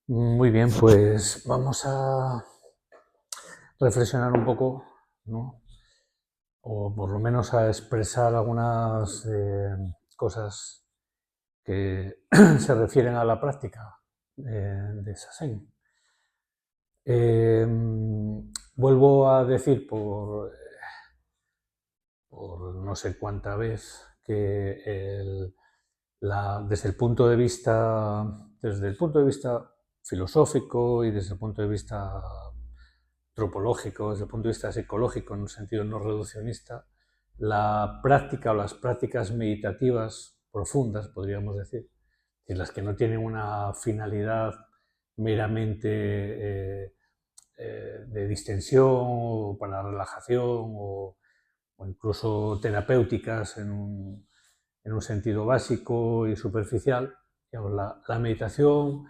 Muy bien, pues vamos a reflexionar un poco, ¿no? O por lo menos a expresar algunas cosas que se refieren a la práctica de Sasen. Eh, Vuelvo a decir por no sé cuánta vez que desde el punto de vista filosófico y desde el punto de vista antropológico, desde el punto de vista psicológico, en un sentido no reduccionista, la práctica o las prácticas meditativas profundas, podríamos decir, en las que no tienen una finalidad meramente de distensión o para la relajación o incluso terapéuticas en un sentido básico y superficial. Digamos, la meditación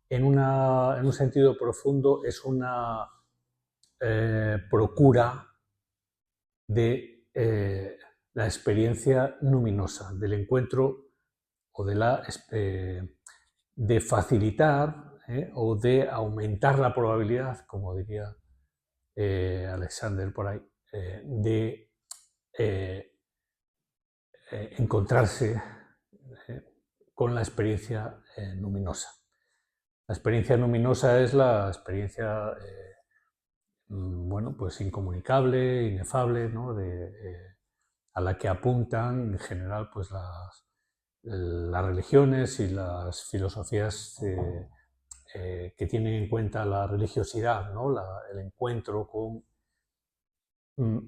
en un sentido profundo es una procura de la experiencia luminosa, del encuentro o de facilitar o de aumentar la probabilidad, como diría Alexander por ahí, de eh, encontrarse eh, con la experiencia luminosa. La experiencia luminosa es la experiencia bueno, pues incomunicable, inefable, ¿no? A la que apuntan en general pues las religiones y las filosofías que tienen en cuenta la religiosidad, ¿no? El encuentro con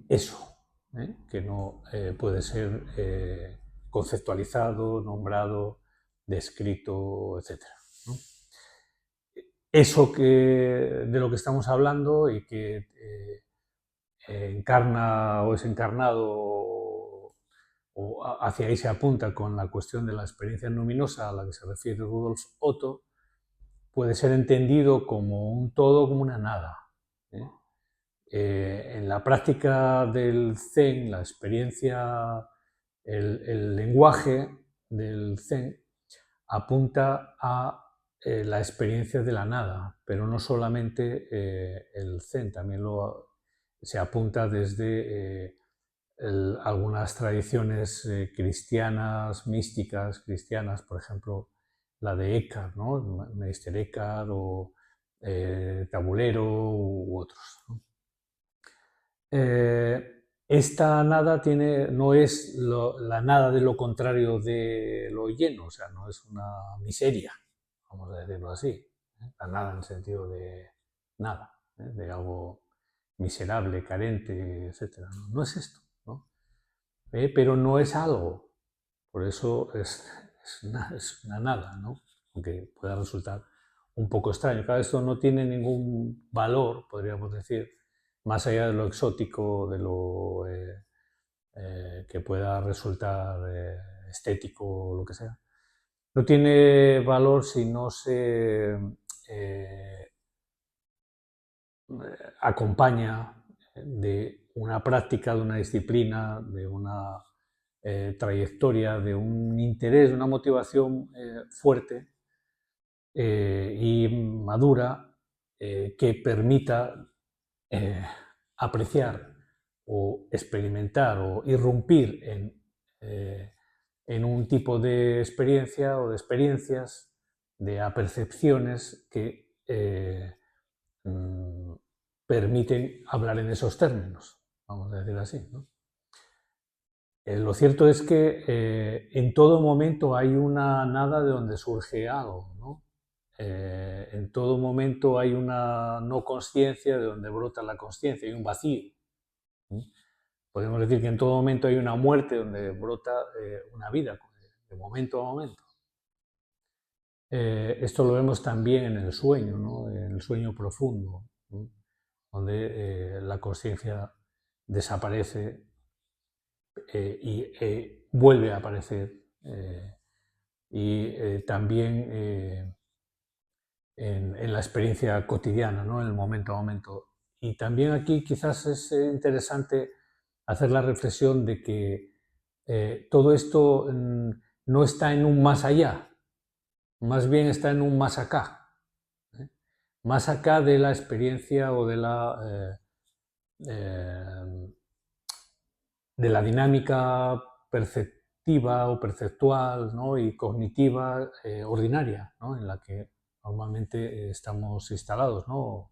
eso, que no puede ser conceptualizado, nombrado, descrito, etc. ¿No? Eso de lo que estamos hablando y que encarna o es encarnado o hacia ahí se apunta con la cuestión de la experiencia luminosa a la que se refiere Rudolf Otto, puede ser entendido como un todo, como una nada. ¿eh? En la práctica del Zen, la experiencia, el lenguaje del Zen apunta a la experiencia de la nada, pero no solamente el Zen, también se apunta desde algunas tradiciones cristianas, místicas, cristianas, por ejemplo, la de Eckhart, ¿no? Meister Eckhart o Tabulero u otros. ¿no? Esta nada no es la nada de lo contrario de lo lleno, o sea, no es una miseria, vamos a decirlo así. La nada en el sentido de nada, de algo miserable, carente, etc. No, no es esto, ¿no? Pero no es algo, por eso es una nada, ¿no? Aunque pueda resultar un poco extraño. Claro, esto no tiene ningún valor, podríamos decir, más allá de lo exótico, de lo que pueda resultar estético o lo que sea. No tiene valor si no se acompaña de una práctica, de una disciplina, de una trayectoria, de un interés, de una motivación fuerte y madura que permita apreciar o experimentar o irrumpir en un tipo de experiencia o de experiencias, de apercepciones que mm, permiten hablar en esos términos, vamos a decir así. ¿no? Lo cierto es que en todo momento hay una nada de donde surge algo, ¿no? En todo momento hay una no consciencia de donde brota la consciencia, hay un vacío. ¿sí? Podemos decir que en todo momento hay una muerte donde brota una vida, de momento a momento. Esto lo vemos también en el sueño, ¿no? En el sueño profundo, ¿no? Donde la consciencia desaparece y vuelve a aparecer. Y también en la experiencia cotidiana, ¿no? En el momento a momento. Y también aquí quizás es interesante hacer la reflexión de que todo esto no está en un más allá, más bien está en un más acá. más acá de la experiencia o de la dinámica perceptiva o perceptual, ¿no? y cognitiva ordinaria, ¿no? en la que normalmente estamos instalados, ¿no?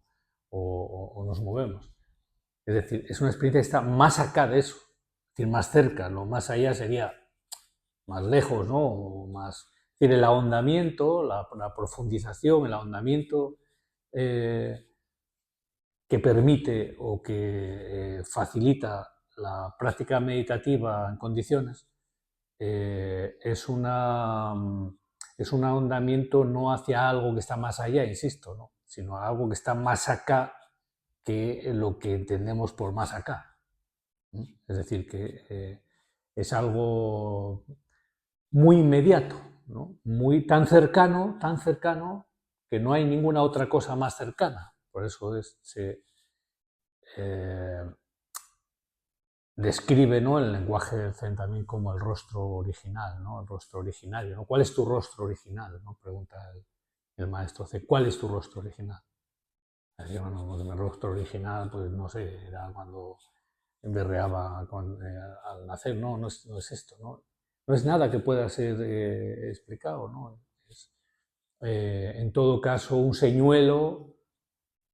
o nos movemos. Es decir, es una experiencia que está más acá de eso, es decir, más cerca. Lo más allá sería más lejos, ¿no? O más, es decir, el ahondamiento, la profundización, el ahondamiento que permite o que facilita la práctica meditativa en condiciones es un ahondamiento no hacia algo que está más allá, insisto, ¿no? sino a algo que está más acá que lo que entendemos por más acá. Es decir, que es algo muy inmediato, ¿no? Muy tan cercano que no hay ninguna otra cosa más cercana. Por eso se describe, ¿no? el lenguaje del Zen también como el rostro original, ¿no? el rostro originario. ¿no? ¿Cuál es tu rostro original? ¿no? Pregunta el maestro Zen. ¿Cuál es tu rostro original? Yo, bueno, mi rostro original, pues no sé, era cuando berreaba al nacer. No es esto, no es nada que pueda ser explicado. ¿no? Es, en todo caso, un señuelo,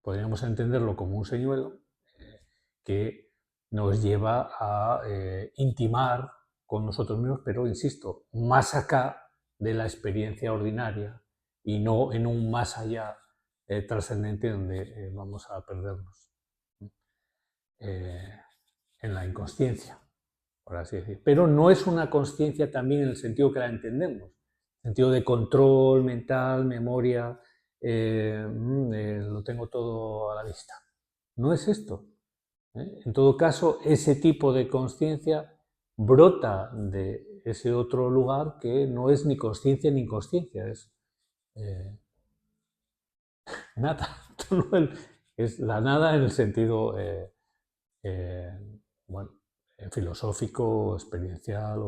podríamos entenderlo como un señuelo, que nos lleva a intimar con nosotros mismos, pero insisto, más acá de la experiencia ordinaria y no en un más allá trascendente donde vamos a perdernos en la inconsciencia, por así decir. Pero no es una consciencia también en el sentido que la entendemos, sentido de control mental, memoria, lo tengo todo a la vista. No es esto. En todo caso, ese tipo de consciencia brota de ese otro lugar que no es ni consciencia ni inconsciencia, es nada. Es la nada en el sentido eh, bueno, filosófico, experiencial,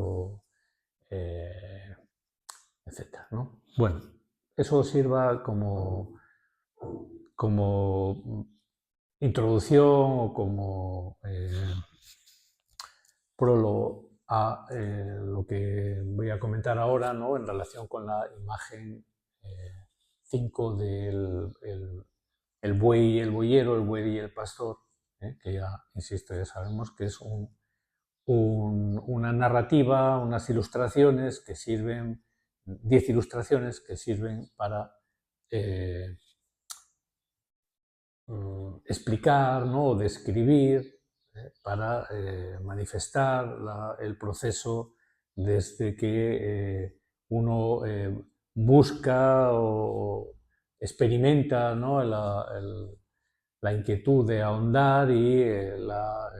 etc. ¿no? Bueno, eso sirva como introducción o como prólogo a lo que voy a comentar ahora, ¿no? en relación con la imagen 5 del el buey y el boyero, el buey y el pastor, que ya, insisto, ya sabemos que es una narrativa, unas ilustraciones que sirven, 10 ilustraciones que sirven para explicar, ¿no? o describir, para manifestar el proceso desde que uno busca o experimenta, ¿no? la inquietud de ahondar y la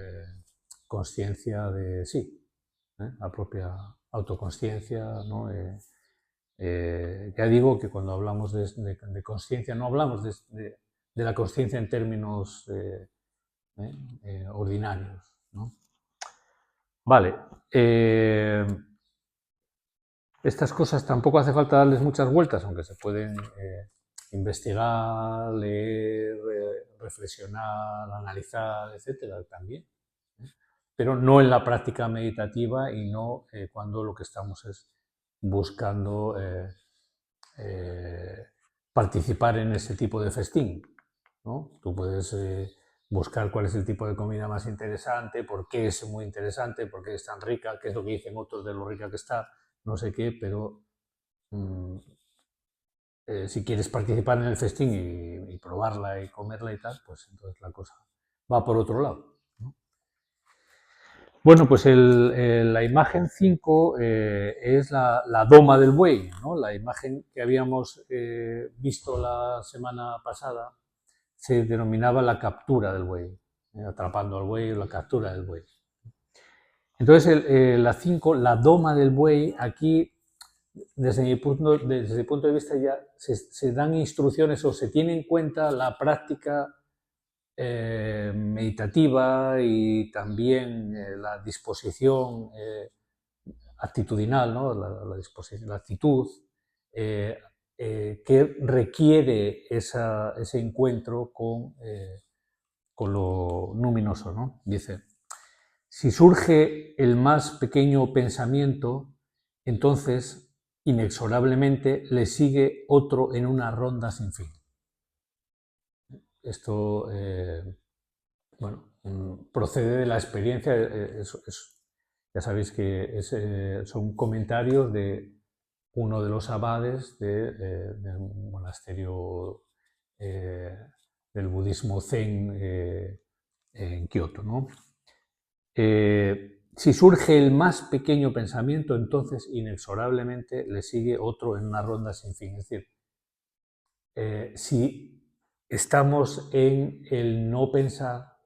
conciencia de sí, la propia autoconsciencia. ¿no? Ya digo que cuando hablamos de conciencia no hablamos de la conciencia en términos ordinarios. ¿no? Vale. Estas cosas tampoco hace falta darles muchas vueltas, aunque se pueden investigar, leer, reflexionar, analizar, etcétera, también. Pero no en la práctica meditativa y no cuando lo que estamos es buscando participar en ese tipo de festín. ¿no? Tú puedes buscar cuál es el tipo de comida más interesante, por qué es muy interesante, por qué es tan rica, qué es lo que dicen otros de lo rica que está, no sé qué, pero si quieres participar en el festín y probarla y comerla y tal, pues entonces la cosa va por otro lado. ¿no? Bueno, pues la imagen 5 es la doma del buey, ¿no? La imagen que habíamos visto la semana pasada se denominaba la captura del buey, atrapando al buey o la captura del buey. Entonces, la 5, la doma del buey, aquí, desde mi punto de vista, ya se dan instrucciones o se tiene en cuenta la práctica meditativa y también la disposición actitudinal, ¿no? la actitud que requiere ese encuentro con lo luminoso, ¿no? Dice, si surge el más pequeño pensamiento, entonces inexorablemente le sigue otro en una ronda sin fin. Esto, bueno, procede de la experiencia, ya sabéis que son comentarios de uno de los abades del monasterio del budismo Zen en Kioto, ¿no? Si surge el más pequeño pensamiento, entonces inexorablemente le sigue otro en una ronda sin fin. Es decir, si estamos en el no pensar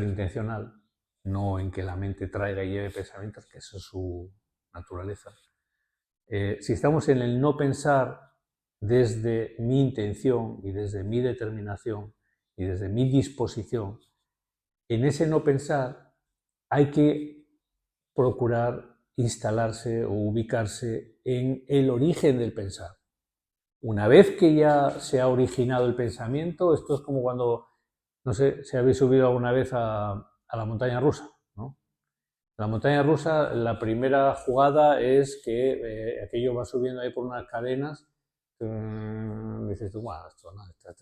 intencional, no en que la mente traiga y lleve pensamientos, que eso es su naturaleza. Si estamos en el no pensar desde mi intención y desde mi determinación y desde mi disposición, en ese no pensar hay que procurar instalarse o ubicarse en el origen del pensar. Una vez que ya se ha originado el pensamiento, esto es como cuando, no sé si habéis subido alguna vez a la montaña rusa, ¿no? La montaña rusa, la primera jugada es que aquello va subiendo ahí por unas cadenas. Dices tú, bueno, esto no, está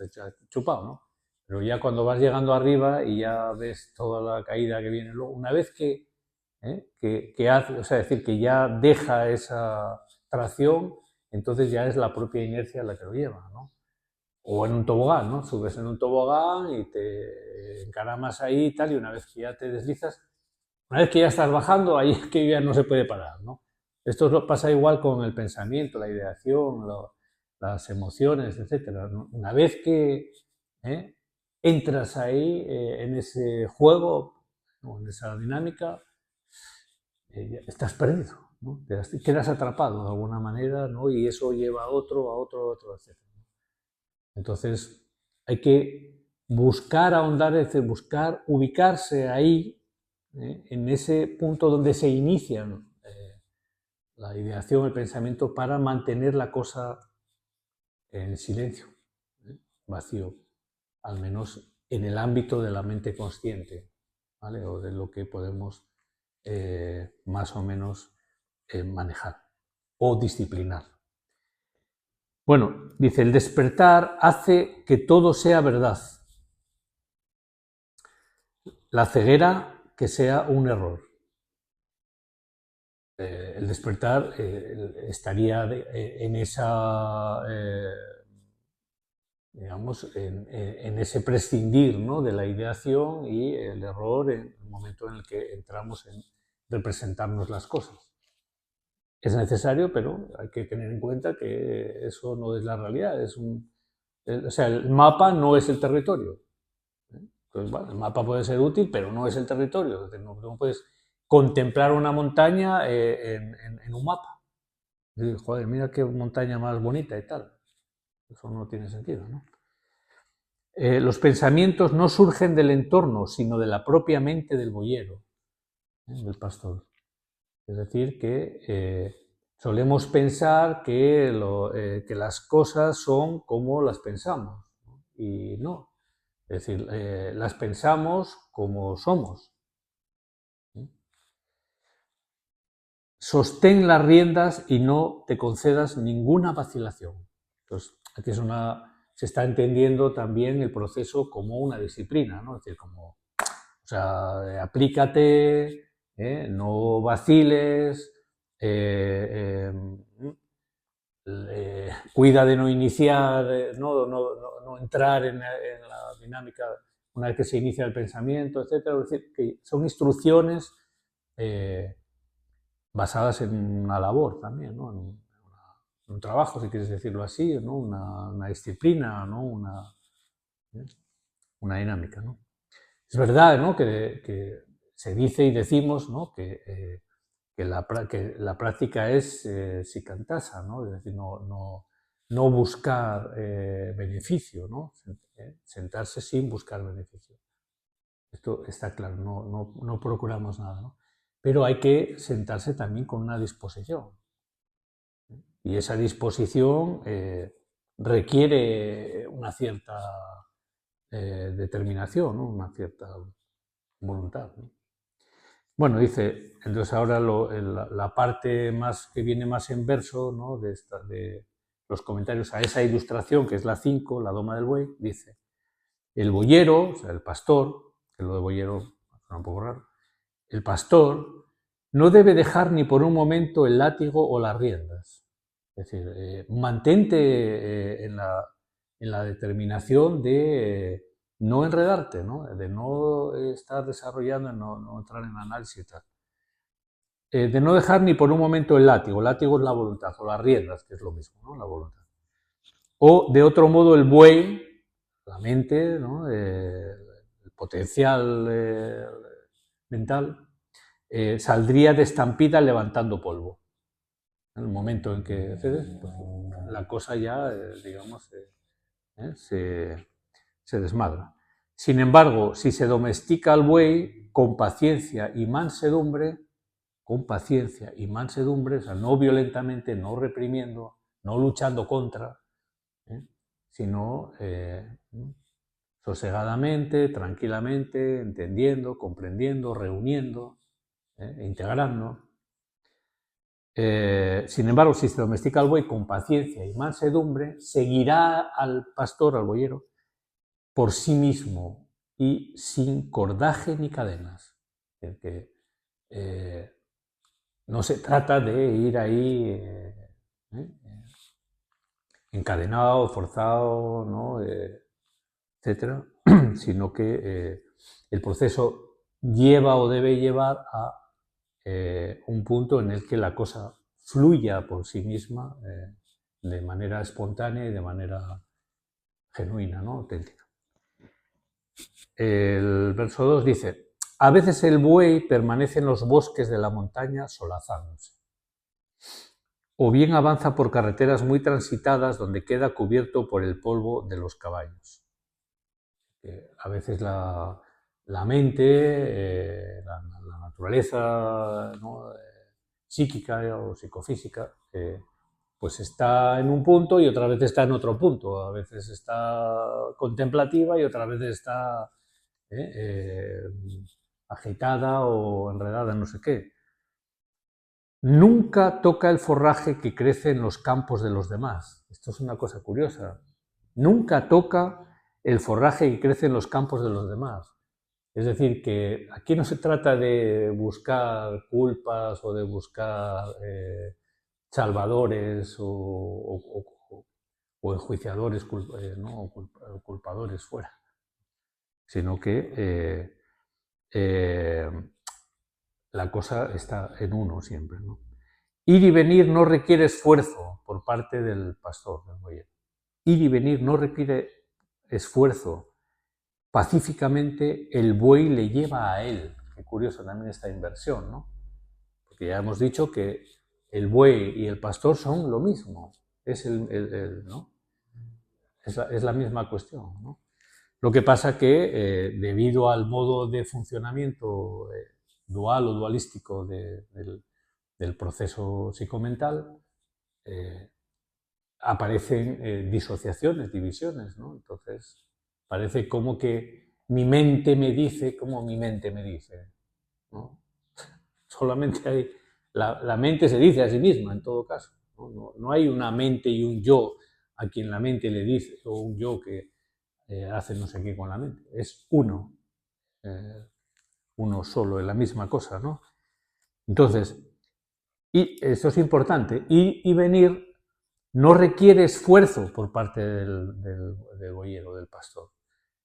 chupado, ¿no? Pero ya cuando vas llegando arriba y ya ves toda la caída que viene luego, una vez que hace, o sea, decir, que ya deja esa tracción, entonces ya es la propia inercia la que lo lleva, ¿no? O en un tobogán, ¿no? Subes en un tobogán y te encaramas ahí y tal, y una vez que ya te deslizas, una vez que ya estás bajando, ahí es que ya no se puede parar, ¿no? Esto pasa igual con el pensamiento, la ideación, las emociones, etcétera, ¿no? Una vez que entras ahí en ese juego o en esa dinámica, estás perdido, ¿no? Quedas atrapado de alguna manera, ¿no? Y eso lleva a otro, etcétera. Entonces, hay que buscar ahondar, es decir, buscar ubicarse ahí, en ese punto donde se inician la ideación, el pensamiento, para mantener la cosa en silencio, vacío, al menos en el ámbito de la mente consciente, ¿vale? O de lo que podemos más o menos manejar o disciplinar. Bueno, dice, el despertar hace que todo sea verdad. La ceguera que sea un error. El despertar estaría en esa, digamos, en ese prescindir, ¿no?, de la ideación, y el error en el momento en el que entramos en representarnos las cosas. Es necesario, pero hay que tener en cuenta que eso no es la realidad. O sea, el mapa no es el territorio. Entonces, bueno, el mapa puede ser útil, pero no es el territorio. No puedes contemplar una montaña en un mapa. Y dices, joder, mira qué montaña más bonita y tal. Eso no tiene sentido, ¿no? Los pensamientos no surgen del entorno, sino de la propia mente del boyero, del pastor. Es decir, que solemos pensar que las cosas son como las pensamos, ¿no? Y no. Es decir, las pensamos como somos. Sostén las riendas y no te concedas ninguna vacilación. Entonces, aquí se está entendiendo también el proceso como una disciplina, ¿no? Es decir, o sea, aplícate, no vaciles, cuida de no iniciar, no entrar en la dinámica una vez que se inicia el pensamiento, etc. Es decir, que son instrucciones basadas en una labor también, ¿no? En un trabajo, si quieres decirlo así, ¿no? Una disciplina, ¿no? Una dinámica, ¿no? Es verdad, ¿no?, que se dice y decimos, ¿no?, que la práctica es sikantasa, ¿no? Es decir, no buscar beneficio, ¿no? Sentarse sin buscar beneficio. Esto está claro, no procuramos nada, ¿no? Pero hay que sentarse también con una disposición. Y esa disposición requiere una cierta determinación, ¿no? Una cierta voluntad, ¿no? Bueno, dice, entonces ahora la parte más que viene más en verso, ¿no? de los comentarios a esa ilustración, que es la 5, la doma del buey, dice, el boyero, o sea, el pastor, que lo de boyero suena un poco raro, el pastor no debe dejar ni por un momento el látigo o las riendas. Es decir, mantente en la determinación de no enredarte, ¿no? De no estar desarrollando, no entrar en análisis y tal. De no dejar ni por un momento el látigo. El látigo es la voluntad, o las riendas, que es lo mismo, ¿no? La voluntad. O, de otro modo, el buey, la mente, ¿no? El potencial mental, saldría de estampida levantando polvo. En el momento en que cedes, pues, la cosa ya, digamos, se desmadra. Sin embargo, si se domestica al buey con paciencia y mansedumbre, o sea, no violentamente, no reprimiendo, no luchando contra, sino sosegadamente, tranquilamente, entendiendo, comprendiendo, reuniendo, integrando. Sin embargo, si se domestica al buey con paciencia y mansedumbre, seguirá al pastor, al boyero, por sí mismo y sin cordaje ni cadenas. Que, no se trata de ir ahí encadenado, forzado, ¿no? Etcétera, sino que el proceso lleva o debe llevar a un punto en el que la cosa fluya por sí misma de manera espontánea y de manera genuina, ¿no? Auténtica. El verso 2 dice, a veces el buey permanece en los bosques de la montaña solazándose, o bien avanza por carreteras muy transitadas donde queda cubierto por el polvo de los caballos. A veces la mente, la naturaleza, ¿no? Psíquica o psicofísica, pues está en un punto y otra vez está en otro punto. A veces está contemplativa y otra vez está agitada o enredada en no sé qué. Nunca toca el forraje que crece en los campos de los demás. Esto es una cosa curiosa. Nunca toca el forraje que crece en los campos de los demás. Es decir, que aquí no se trata de buscar culpas o de buscar salvadores o enjuiciadores, ¿no? O culpadores fuera, sino que la cosa está en uno siempre, ¿no? Ir y venir no requiere esfuerzo por parte del pastor, del boyero. Ir y venir no requiere esfuerzo. Pacíficamente el buey le lleva a él. Qué curioso también esta inversión, ¿no? Porque ya hemos dicho que el buey y el pastor son lo mismo. Es, ¿no? Es la misma cuestión, ¿no? Lo que pasa que debido al modo de funcionamiento dual o dualístico del proceso psicomental, aparecen disociaciones, divisiones, ¿no? Entonces, parece como que mi mente me dice como mi mente me dice, ¿no? Solamente hay... La mente se dice a sí misma, en todo caso. No hay una mente y un yo a quien la mente le dice, o un yo que hace no sé qué con la mente. Es uno solo, en la misma cosa, ¿no? Entonces, y esto es importante, ir y venir no requiere esfuerzo por parte del boyero, del pastor.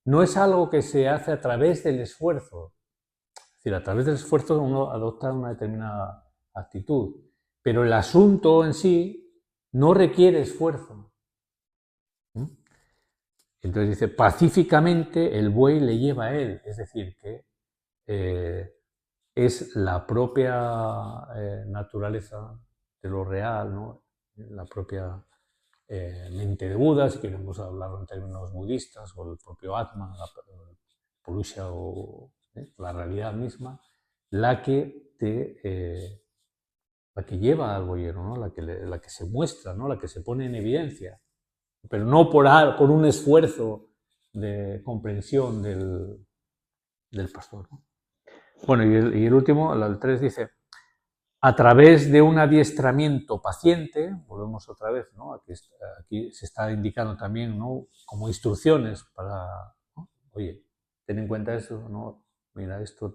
No es algo que se hace a través del esfuerzo. Es decir, a través del esfuerzo uno adopta una determinada actitud, pero el asunto en sí no requiere esfuerzo. Entonces dice, pacíficamente el buey le lleva a él, es decir, que es la propia naturaleza de lo real, ¿no? La propia mente de Buda, si queremos hablarlo en términos budistas, o el propio Atma, la Purusha o la realidad misma, la que te la que lleva al boyero, ¿no? La que se muestra, ¿no? La que se pone en evidencia, pero no por un esfuerzo de comprensión del pastor, ¿no? Bueno, y el último, el 3 dice, a través de un adiestramiento paciente, volvemos otra vez, ¿no? Aquí se está indicando también, ¿no? Como instrucciones para, ¿no? Oye, ten en cuenta eso, ¿no? Mira esto.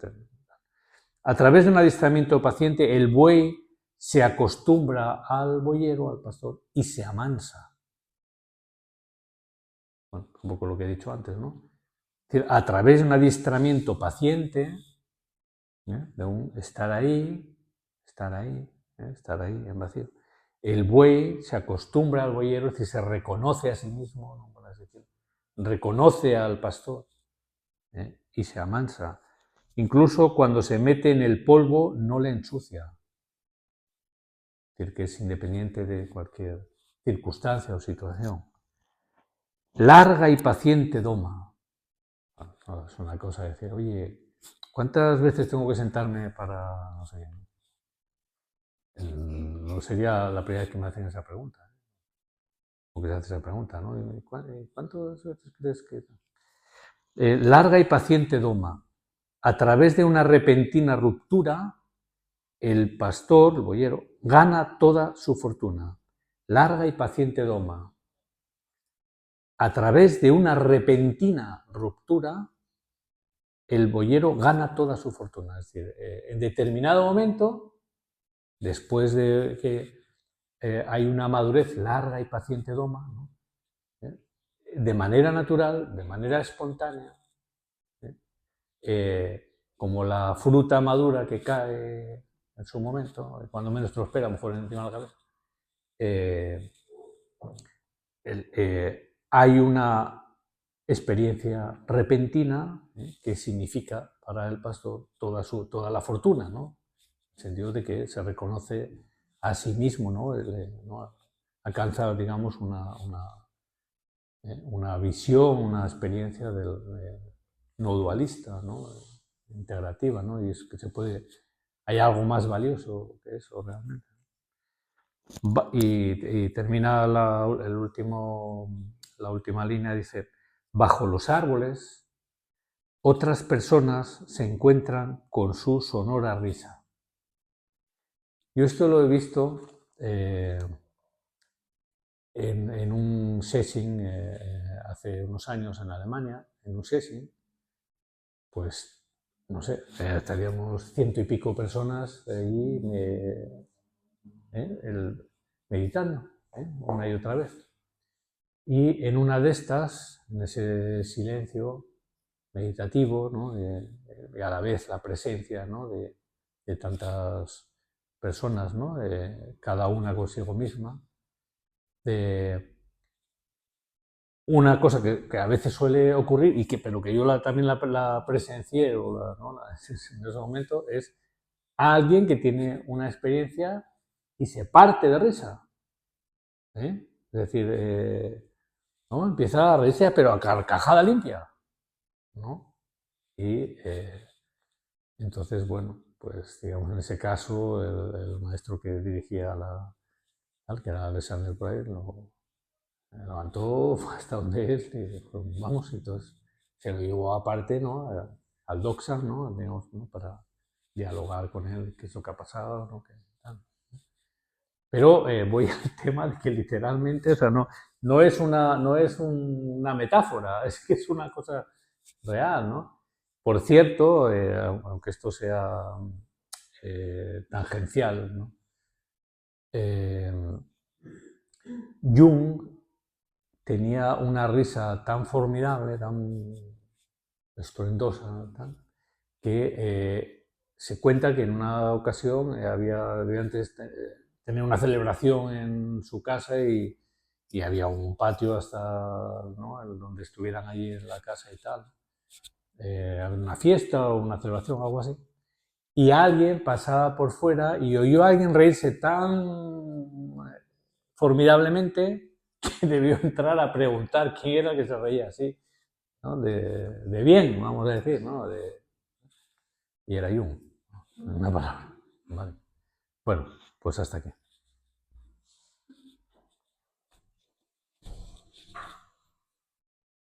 A través de un adiestramiento paciente, el buey se acostumbra al boyero, al pastor, y se amansa. Bueno, un poco lo que he dicho antes, ¿no? Es decir, a través de un adiestramiento paciente, de un estar ahí, en vacío. El buey se acostumbra al boyero, es decir, se reconoce a sí mismo, ¿no? Reconoce al pastor, y se amansa. Incluso cuando se mete en el polvo no le ensucia. Es decir, que es independiente de cualquier circunstancia o situación. Larga y paciente doma. Bueno, es una cosa de decir, oye, ¿cuántas veces tengo que sentarme para, no sé, no sería la primera vez que me hacen esa pregunta, o que se hace esa pregunta, ¿no? ¿Cuántas veces crees que...? Larga y paciente doma. A través de una repentina ruptura, el pastor, el boyero, gana toda su fortuna. Larga y paciente doma. A través de una repentina ruptura, el boyero gana toda su fortuna. Es decir, en determinado momento, después de que hay una madurez larga y paciente doma, ¿no? De manera natural, de manera espontánea, como la fruta madura que cae en su momento, cuando menos te lo espera, mejor encima de la cabeza, hay una experiencia repentina, que significa para el pastor toda la fortuna, ¿no? En el sentido de que se reconoce a sí mismo, ¿no? Alcanza, digamos, una visión, una experiencia no dualista, ¿no? Integrativa, ¿no? Y es que hay algo más valioso que eso realmente. Y termina la última línea, dice, bajo los árboles, otras personas se encuentran con su sonora risa. Yo esto lo he visto en un setting hace unos años en Alemania, en un setting, pues, no sé, estaríamos 100 y pico personas ahí meditando, una y otra vez. Y en una de estas, en ese silencio meditativo, ¿no? Y a la vez la presencia, ¿no? de tantas personas, ¿no? Cada una consigo misma, una cosa que a veces suele ocurrir, pero que yo también la presencié ¿no? En ese momento, es alguien que tiene una experiencia y se parte de risa. Es decir, ¿no? Empieza a reírse, pero a carcajada limpia, ¿no? Y entonces, bueno, pues digamos en ese caso, el maestro que dirigía que era Alexander Prayer, lo levantó hasta donde él, y dijo, vamos, entonces se lo llevó aparte, ¿no? Al Doxa, ¿no? Digamos, ¿no? Para dialogar con él, qué es lo que ha pasado, ¿no? Pero voy al tema de que literalmente, o sea, no es una metáfora, es que es una cosa real, ¿no? Por cierto, aunque esto sea tangencial, ¿no? Jung tenía una risa tan formidable, tan estruendosa, que se cuenta que en una ocasión había antes tener una celebración en su casa y había un patio hasta, ¿no? donde estuvieran allí en la casa y tal. Una fiesta o una celebración o algo así. Y alguien pasaba por fuera y oyó a alguien reírse tan formidablemente que debió entrar a preguntar quién era el que se reía así, ¿no? De bien, vamos a decir, ¿no? Y era Jung, una palabra. ¿Vale? Bueno, Pues hasta aquí.